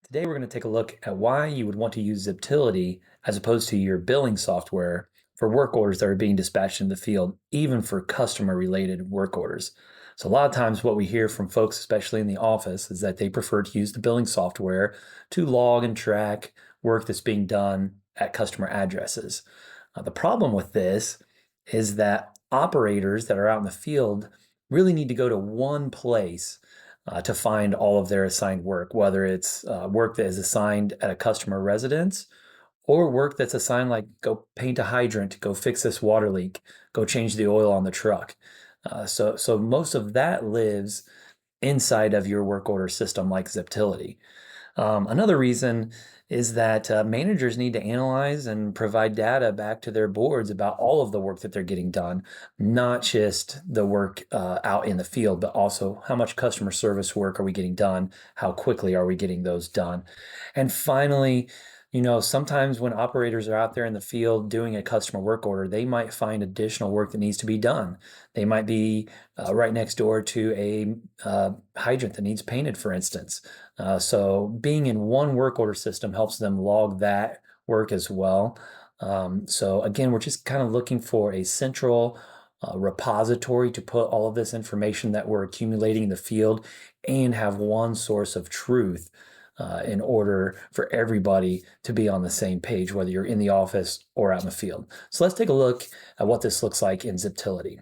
Today, we're going to take a look at why you would want to use Ziptility as opposed to your billing software for work orders that are being dispatched in the field, even for customer-related work orders. So a lot of times what we hear from folks, especially in the office, is that they prefer to use the billing software to log and track work that's being done at customer addresses. The problem with this is that operators that are out in the field really need to go to one place to find all of their assigned work, whether it's work that is assigned at a customer residence or work that's assigned like go paint a hydrant, go fix this water leak, go change the oil on the truck. So most of that lives inside of your work order system like Ziptility. Another reason is that managers need to analyze and provide data back to their boards about all of the work that they're getting done, not just the work out in the field, but also how much customer service work are we getting done? How quickly are we getting those done? And finally, sometimes when operators are out there in the field doing a customer work order, they might find additional work that needs to be done. They might be right next door to a hydrant that needs painted, for instance. So being in one work order system helps them log that work as well. So again, we're just kind of looking for a central repository to put all of this information that we're accumulating in the field and have one source of truth in order for everybody to be on the same page, whether you're in the office or out in the field. So let's take a look at what this looks like in Ziptility.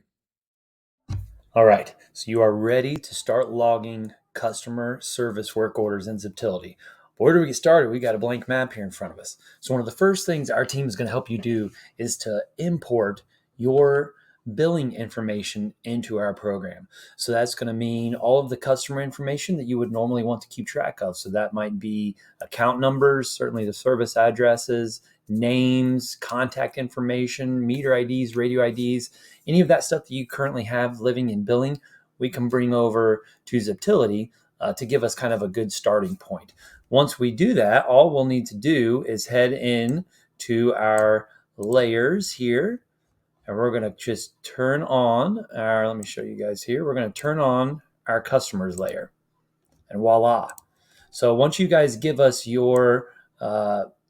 All right, so you are ready to start logging customer service work orders in Ziptility. Where do we get started? We got a blank map here in front of us. So one of the first things our team is going to help you do is to import your billing information into our program. So that's going to mean all of the customer information that you would normally want to keep track of. So that might be account numbers, certainly the service addresses, names, contact information, meter IDs, radio IDs, any of that stuff that you currently have living in billing, we can bring over to Ziptility to give us kind of a good starting point. Once we do that, all we'll need to do is head in to our layers here, and we're going to just turn on our, let me show you guys here, we're going to turn on our customers layer, and voila. So once you guys give us your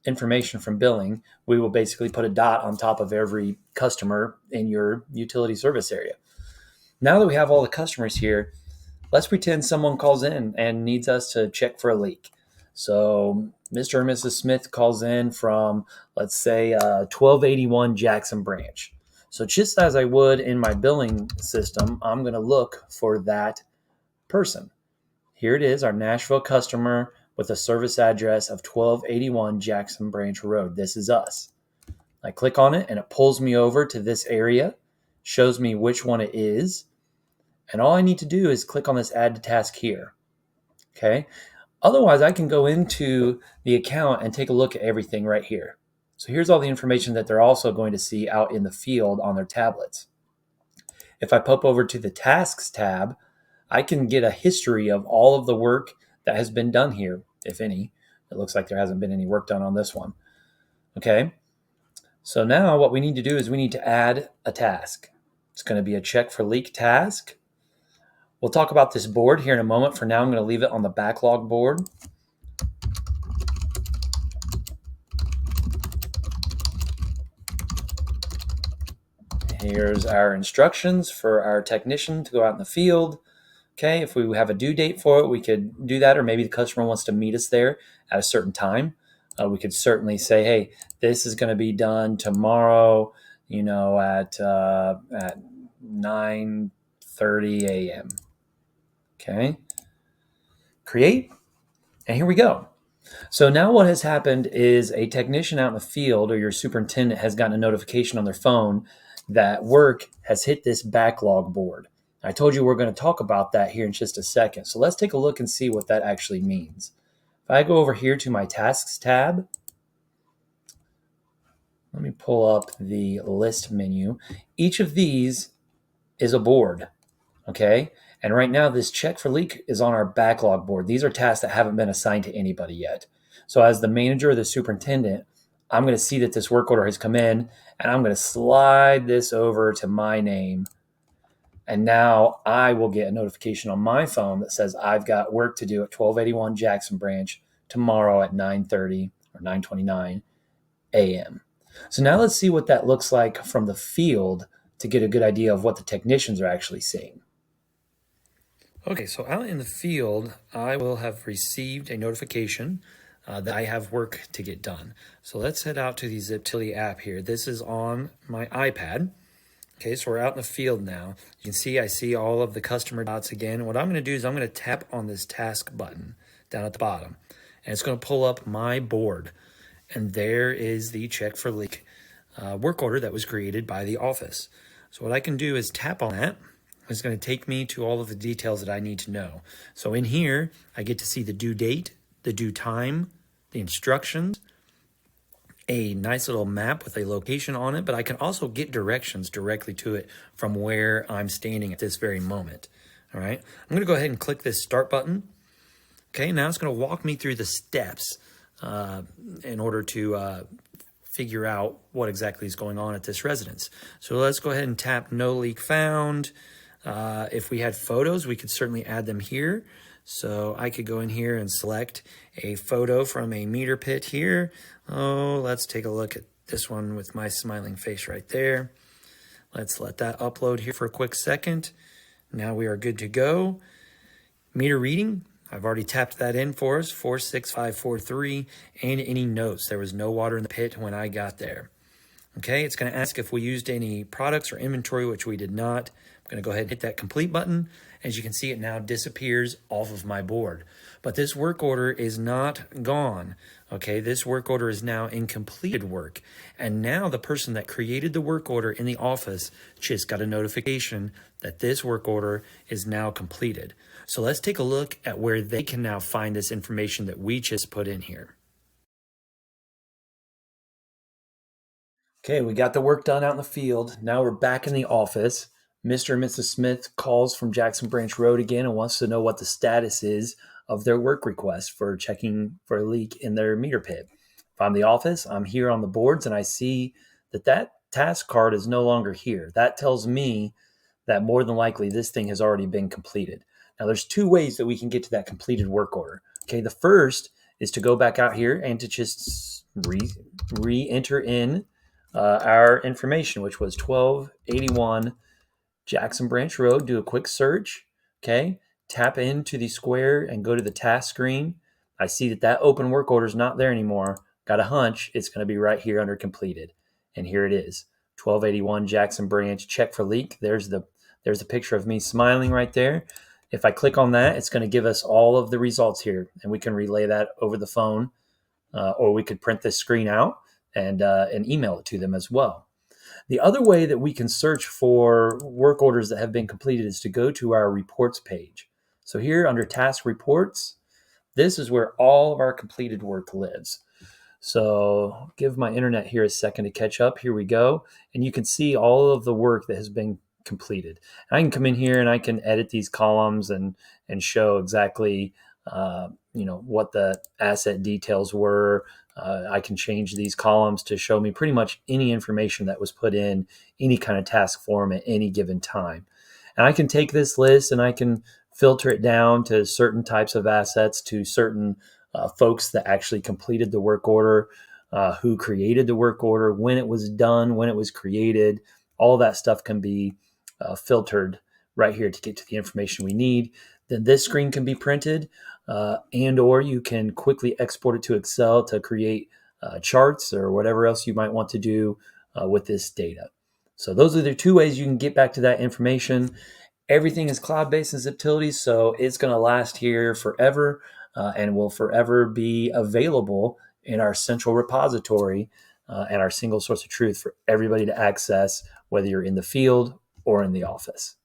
information from billing, we will basically put a dot on top of every customer in your utility service area. Now that we have all the customers here, let's pretend someone calls in and needs us to check for a leak. So Mr. or Mrs. Smith calls in from, let's say, 1281 Jackson Branch. So just as I would in my billing system, I'm going to look for that person. Here it is, our Nashville customer with a service address of 1281 Jackson Branch Road. This is us. I click on it and it pulls me over to this area, shows me which one it is. And all I need to do is click on this add to task here. Okay. Otherwise, I can go into the account and take a look at everything right here. So here's all the information that they're also going to see out in the field on their tablets. If I pop over to the tasks tab, I can get a history of all of the work that has been done here, if any. It looks like there hasn't been any work done on this one. Okay. So now what we need to do is we need to add a task. It's going to be a check for leak task. We'll talk about this board here in a moment. For now, I'm going to leave it on the backlog board. Here's our instructions for our technician to go out in the field. Okay, if we have a due date for it, we could do that, or maybe the customer wants to meet us there at a certain time. We could certainly say, hey, this is going to be done tomorrow, at 9:30 a.m. Okay, create, and here we go. So now what has happened is a technician out in the field or your superintendent has gotten a notification on their phone that work has hit this backlog board. I told you we're going to talk about that here in just a second. So let's take a look and see what that actually means. If I go over here to my tasks tab, let me pull up the list menu. Each of these is a board, okay? And right now this check for leak is on our backlog board. These are tasks that haven't been assigned to anybody yet. So as the manager or the superintendent, I'm going to see that this work order has come in, and I'm going to slide this over to my name. And now I will get a notification on my phone that says I've got work to do at 1281 Jackson Branch tomorrow at 9:30 or 9:29 a.m. So now let's see what that looks like from the field to get a good idea of what the technicians are actually seeing. Okay, so out in the field, I will have received a notification that I have work to get done. So let's head out to the Ziptility app here. This is on my iPad. Okay, so we're out in the field now. You can see I see all of the customer dots again. What I'm going to do is I'm going to tap on this task button down at the bottom, and it's going to pull up my board. And there is the check for leak work order that was created by the office. So what I can do is tap on that. It's going to take me to all of the details that I need to know. So in here, I get to see the due date, the due time, the instructions, a nice little map with a location on it, but I can also get directions directly to it from where I'm standing at this very moment. All right, I'm going to go ahead and click this start button. Okay, now it's going to walk me through the steps in order to figure out what exactly is going on at this residence. So let's go ahead and tap no leak found. If we had photos, we could certainly add them here. So I could go in here and select a photo from a meter pit here. Oh, let's take a look at this one with my smiling face right there. Let's let that upload here for a quick second. Now we are good to go. Meter reading, I've already tapped that in for us, 46543, and any notes. There was no water in the pit when I got there. Okay, it's going to ask if we used any products or inventory, which we did not. I'm going to go ahead and hit that complete button. As you can see, it now disappears off of my board. But this work order is not gone. Okay, this work order is now in completed work. And now the person that created the work order in the office just got a notification that this work order is now completed. So let's take a look at where they can now find this information that we just put in here. Okay, we got the work done out in the field. Now we're back in the office. Mr. and Mrs. Smith calls from Jackson Branch Road again and wants to know what the status is of their work request for checking for a leak in their meter pit. If I'm the office, I'm here on the boards and I see that task card is no longer here. That tells me that more than likely this thing has already been completed. Now there's two ways that we can get to that completed work order. Okay, the first is to go back out here and to just re-enter in our information, which was 1281 Jackson Branch Road. Do a quick search. Okay, tap into the square and go to the task screen. I see that open work order is not there anymore. Got a hunch it's going to be right here under completed, and here it is, 1281 Jackson Branch, check for leak. There's the picture of me smiling right there. If I click on that, it's going to give us all of the results here, and we can relay that over the phone, or we could print this screen out and email it to them as well. The other way that we can search for work orders that have been completed is to go to our reports page. So here under task reports, this is where all of our completed work lives. So give my internet here a second to catch up. Here we go. And you can see all of the work that has been completed. And I can come in here and I can edit these columns and show exactly what the asset details were. I can change these columns to show me pretty much any information that was put in any kind of task form at any given time. And I can take this list and I can filter it down to certain types of assets, to certain folks that actually completed the work order, who created the work order, when it was done, when it was created. All that stuff can be filtered right here to get to the information we need. Then this screen can be printed, and or you can quickly export it to Excel to create charts or whatever else you might want to do with this data. So those are the two ways you can get back to that information. Everything is cloud-based in Ziptility, so it's going to last here forever and will forever be available in our central repository and our single source of truth for everybody to access, whether you're in the field or in the office.